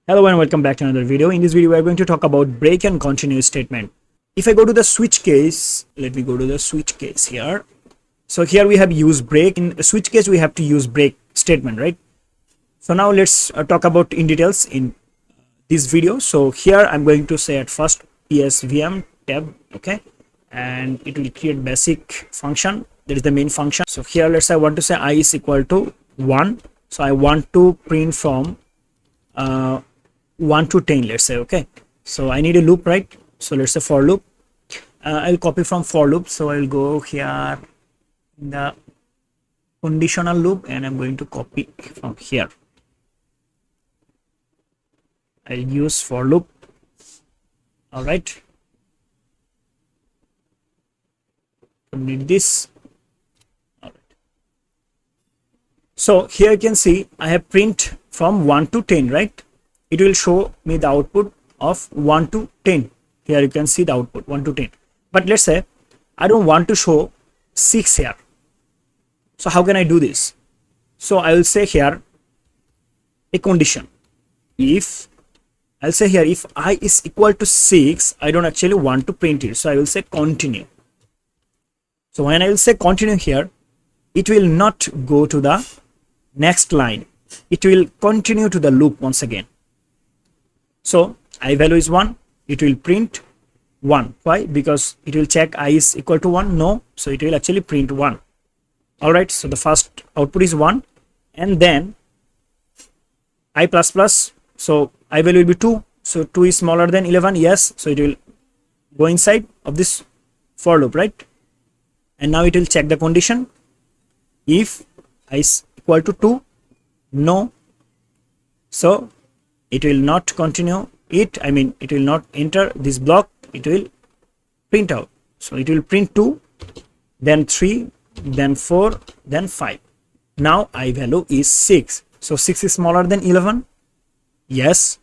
Hello and welcome back to another video. In this video, we are going to talk about break and continue statement. If I go to the switch case, let me go to the switch case here. So here we have use break. In a switch case, we have to use break statement, right? So now let's talk about in details in this video. So here I'm going to say at first psvm tab, okay, and it will create basic function. That is the main function. So here let's say I want to say I is equal to 1. So I want to print from 1 to 10, let's say, okay. So I need a loop, right? So let's say for loop. I'll copy from for loop. So I'll go here in the conditional loop and I'm going to copy from here. I'll use for loop. All right. Need this. All right. So here you can see I have print from 1 to 10, right? It will show me the output of 1 to 10. Here you can see the output 1 to 10. But let's say I don't want to show 6 here. So how can I do this? So I will say here a condition. If I'll say here if I is equal to 6, I don't actually want to print it. So I will say continue. So when I will say continue here, it will not go to the next line. It will continue to the loop once again. So I value is 1, it will print 1. Why? Because it will check I is equal to 1. No, so it will actually print 1. All right, so the first output is 1, and then I plus plus, so I value will be 2. So 2 is smaller than 11. Yes, so it will go inside of this for loop, right? And now it will check the condition. If I is equal to 2, no, so it will not continue it. I mean, it will not enter this block. It will print out. So it will print 2, then 3, then 4, then 5. Now I value is 6. So 6 is smaller than 11. Yes.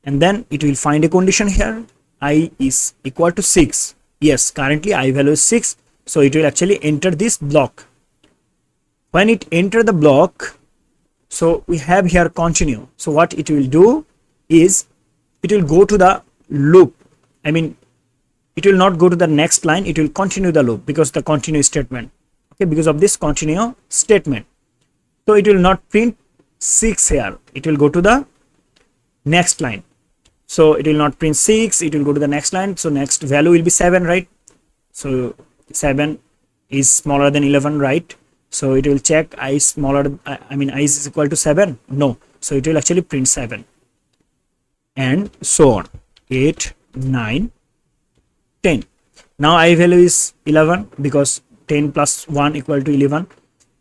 And then it will find a condition here. I is equal to 6. Yes, currently I value is 6. So it will actually enter this block. When it enter the block, so we have here continue. So what it will do is it will go to the loop. I mean, it will not go to the next line. It will continue the loop because the continue statement. Okay, because of this continue statement. So it will not print 6 here. It will go to the next line. So it will not print 6. It will go to the next line. So next value will be 7, right? So 7 is smaller than 11, right? So it will check I is smaller, I mean I is equal to 7. No, so it will actually print 7 and so on. 8, 9, 10. Now I value is 11 because 10 plus 1 equal to 11,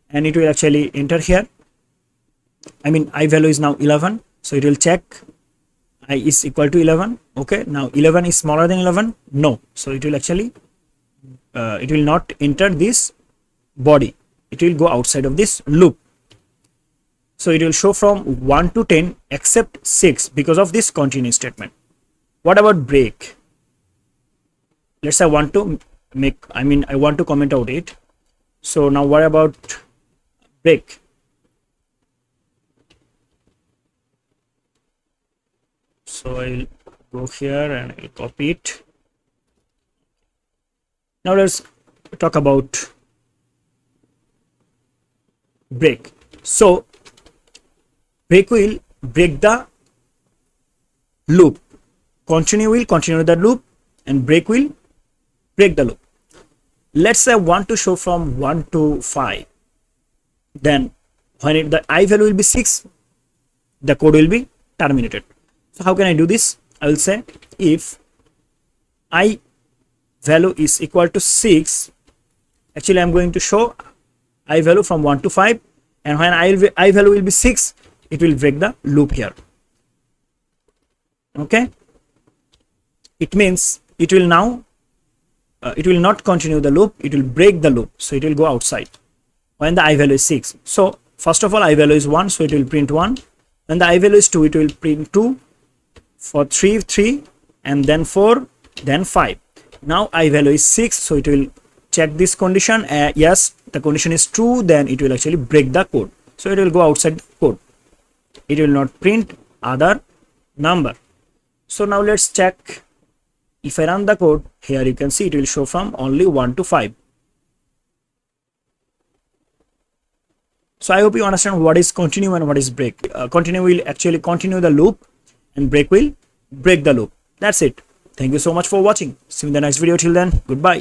and it will actually enter here. I mean I value is now 11, so it will check I is equal to 11. Okay, now 11 is smaller than 11. No, so it will actually it will not enter this body. It will go outside of this loop. So it will show from 1 to 10 except 6 because of this continue statement. What about break? Let's say I want to make, I mean I want to comment out it. So now what about break? So I'll go here and I'll copy it. Now let's talk about break. So break will break the loop. Continue will continue the loop, and break will break the loop. Let's say I want to show from 1 to 5. Then when the I value will be 6, the code will be terminated. So how can I do this? I will say if I value is equal to 6, actually I'm going to show I value from 1 to 5, and when I value will be 6, it will break the loop here. Okay, it means it will now it will not continue the loop, it will break the loop, so it will go outside when the I value is 6. So first of all I value is 1, so it will print 1. When the I value is 2, it will print 2. For 3, 3, and then 4, then 5. Now I value is 6, so it will check this condition. Yes, the condition is true, then it will actually break the code. So it will go outside the code. It will not print other number. So now let's check. If I run the code, here you can see it will show from only 1 to 5. So I hope you understand what is continue and what is break. Continue will actually continue the loop and break will break the loop. That's it. Thank you so much for watching. See you in the next video. Till then, goodbye.